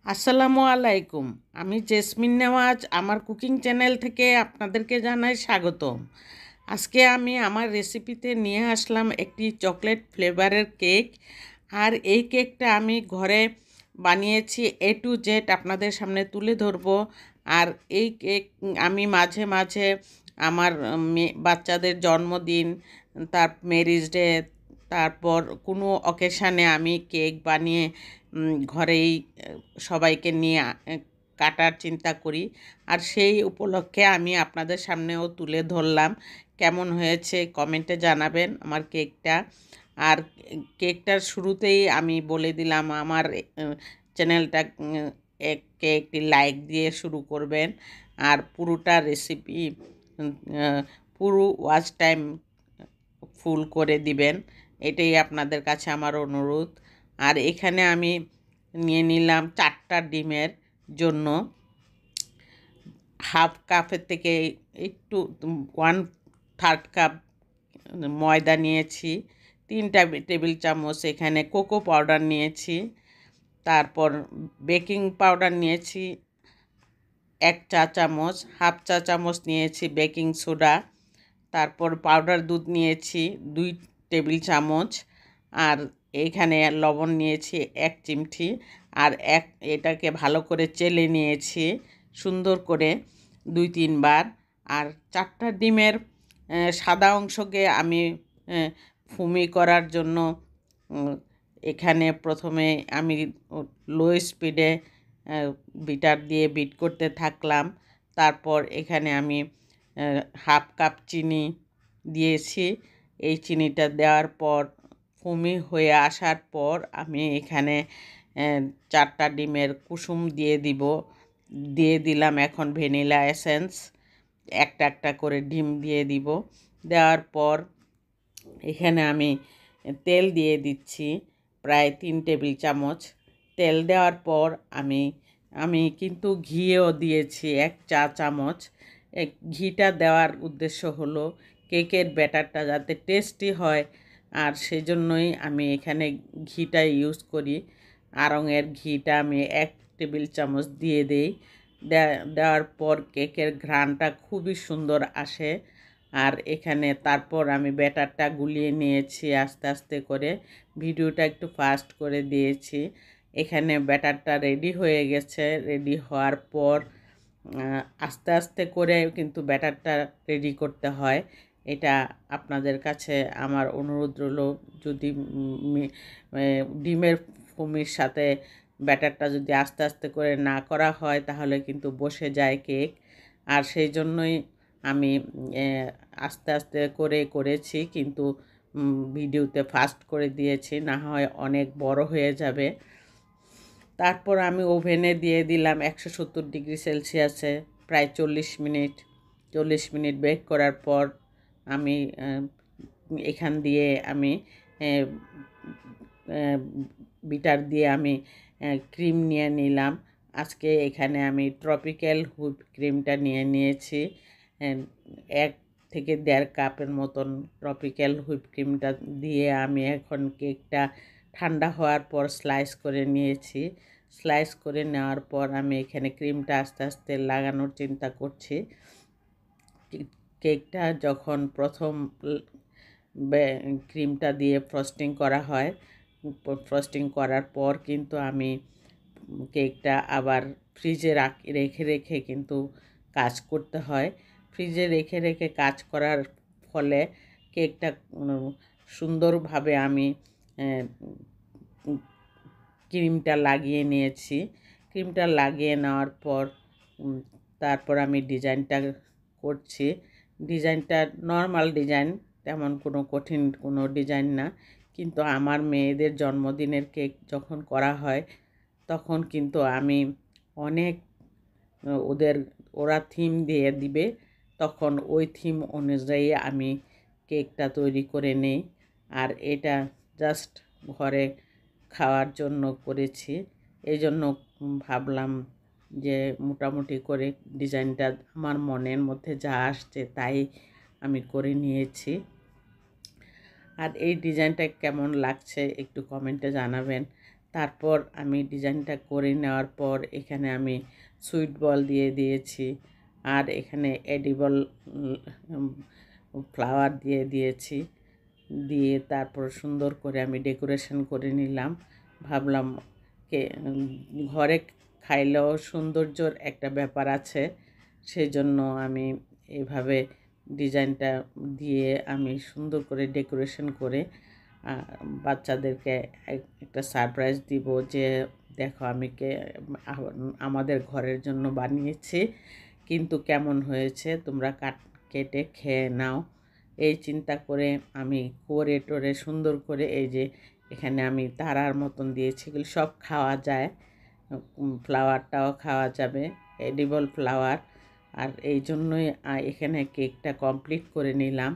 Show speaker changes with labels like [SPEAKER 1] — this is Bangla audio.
[SPEAKER 1] আসসালামু আলাইকুম। আমি জেসমিন নেওয়াজ আমার কুকিং চ্যানেল থেকে আপনাদেরকে জানাই স্বাগতম। আজকে আমি আমার রেসিপিতে নিয়ে আসলাম একটি চকলেট ফ্লেভারের কেক। আর এই কেকটা আমি ঘরে বানিয়েছি এ টু জেড আপনাদের সামনে তুলে ধরব। আর এই কেক আমি মাঝে মাঝে আমার বাচ্চাদের জন্মদিন, তার ম্যারেজ ডে, তারপর কোনো অকেশানে আমি কেক বানিয়ে ঘরেই সবাইকে নিয়ে কাটার চিন্তা করি। আর সেই উপলক্ষে আমি আপনাদের সামনেও তুলে ধরলাম। কেমন হয়েছে কমেন্টে জানাবেন আমার কেকটা। আর কেকটার শুরুতেই আমি বলে দিলাম আমার চ্যানেলটা একটি লাইক দিয়ে শুরু করবেন। আর পুরোটা রেসিপি পুরো ওয়াচ টাইম ফুল করে দিবেন, এটাই আপনাদের কাছে আমার অনুরোধ। আর এখানে আমি নিয়ে নিলাম 4টা ডিমের জন্য হাফ কাপের থেকে একটু 1/3 কাপ ময়দা নিয়েছি, 3টা টেবিল চামচ এখানে কোকো পাউডার নিয়েছি, তারপর বেকিং পাউডার নিয়েছি 1 চা চামচ, হাফ চা চামচ নিয়েছি বেকিং সোডা, তারপর পাউডার দুধ নিয়েছি 2 টেবিল চামচ, আর এইখানে লবণ নিয়েছি 1 চিমটি। আর এটাকে ভালো করে চেলে নিয়েছি সুন্দর করে 2-3 বার। আর 4টা ডিমের সাদা অংশকে আমি ফুমি করার জন্য এখানে প্রথমে আমি লো স্পিডে বিটার দিয়ে বিট করতে থাকলাম। তারপর এখানে আমি হাফ কাপ চিনি দিয়েছি। এই চিনিটা দেওয়ার পর ফুমি হয়ে আসার পর আমি এখানে 4টা ডিমের কুসুম দিয়ে দিলাম এখন ভ্যানিলা এসেন্স, একটা একটা করে ডিম দিয়ে দিব। দেওয়ার পর এখানে আমি তেল দিয়ে দিচ্ছি প্রায় 3 টেবিল চামচ। তেল দেওয়ার পর আমি কিন্তু ঘিও দিয়েছি 1 চা চামচ। ঘিটা দেওয়ার উদ্দেশ্য হলো কেকের ব্যাটারটা যাতে টেস্টি হয়, আর সেজন্যই আমি এখানে ঘিটা ইউজ করি। আড়ঙের ঘিটা আমি 1 টেবিল চামচ দিয়ে দিই। দেওয়ার পর কেকের ঘ্রাণটা খুবই সুন্দর আসে। আর এখানে তারপর আমি ব্যাটারটা গুলিয়ে নিয়েছি আস্তে আস্তে করে, ভিডিওটা একটু ফাস্ট করে দিয়েছি। এখানে ব্যাটারটা রেডি হয়ে গেছে। রেডি হওয়ার পর আস্তে আস্তে করে কিন্তু ব্যাটারটা রেডি করতে হয়। এটা আপনাদের কাছে আমার অনুরোধ রইল, যদি ডিমের ফুমির সাথে ব্যাটারটা যদি আস্তে আস্তে করে না করা হয় তাহলে কিন্তু বসে যায় কেক। আর সেই জন্যই আমি আস্তে আস্তে করেছি, কিন্তু ভিডিওতে ফাস্ট করে দিয়েছি, না হয় অনেক বড় হয়ে যাবে। তারপর আমি ওভেনে দিয়ে দিলাম 170 ডিগ্রি সেলসিয়াসে প্রায় 40 মিনিট বেক করার পর আমি এখান দিয়ে আমি বিটার দিয়ে আমি ক্রিম নিয়ে নিলাম। আজকে এখানে আমি ট্রপিক্যাল হুইপ ক্রিমটা নিয়ে নিয়েছি 1 থেকে 1.5 কাপের মতন। ট্রপিক্যাল হুইপ ক্রিমটা দিয়ে আমি এখন কেকটা ঠান্ডা হওয়ার পর স্লাইস করে নিয়েছি। স্লাইস করে নেওয়ার পর আমি এখানে ক্রিমটা আস্তে আস্তে লাগানোর চিন্তা করছি। কেকটা যখন প্রথম ক্রিমটা দিয়ে ফ্রস্টিং করা হয়, ফ্রস্টিং করার পর কিন্তু আমি কেকটা আবার ফ্রিজে রেখে রেখে কিন্তু কাজ করতে হয়। ফ্রিজে রেখে রেখে কাজ করার ফলে কেকটা সুন্দরভাবে আমি ক্রিমটা লাগিয়ে নিয়েছি। ক্রিমটা লাগিয়ে নেওয়ার পর তারপর আমি ডিজাইনটা করছি। ডিজাইনটা নর্মাল ডিজাইন, তেমন কোনো কঠিন কোনো ডিজাইন না। কিন্তু আমার মেয়েদের জন্মদিনের কেক যখন করা হয় তখন কিন্তু আমি অনেক ওরা থিম দিয়ে দিবে, তখন ওই থিম অনুযায়ী আমি কেকটা তৈরি করে নেই। আর এটা জাস্ট ঘরে খাওয়ার জন্য করেছি। এই জন্য ভাবলাম যে মোটামুটি করে ডিজাইনটা আমার মনের মধ্যে যা আসছে তাই আমি করে নিয়েছি। আর এই ডিজাইনটা কেমন লাগছে একটু কমেন্টে জানাবেন। তারপর আমি ডিজাইনটা করে নেওয়ার পর এখানে আমি সুইট বল দিয়ে দিয়েছি, আর এখানে এডিবল ফ্লাওয়ার দিয়ে দিয়েছি। দিয়ে তারপর সুন্দর করে আমি ডেকোরেশন করে নিলাম। ভাবলাম কে ঘরে খাইলেও সৌন্দর্যর একটা ব্যাপার আছে, সেই জন্য আমি এইভাবে ডিজাইনটা দিয়ে আমি সুন্দর করে ডেকোরেশন করে বাচ্চাদেরকে একটা সারপ্রাইজ দিব যে দেখো আমি আমাদের ঘরের জন্য বানিয়েছি, কিন্তু কেমন হয়েছে তোমরা কেটে খেয়ে নাও। এই চিন্তা করে আমি করে টোরে সুন্দর করে এই যে এখানে আমি তারার মতন দিয়েছি, এগুলো সব খাওয়া যায়, ফ্লাওয়ারটাও খাওয়া যাবে, এডিবল ফ্লাওয়ার। আর এই জন্যই এখানে কেকটা কমপ্লিট করে নিলাম।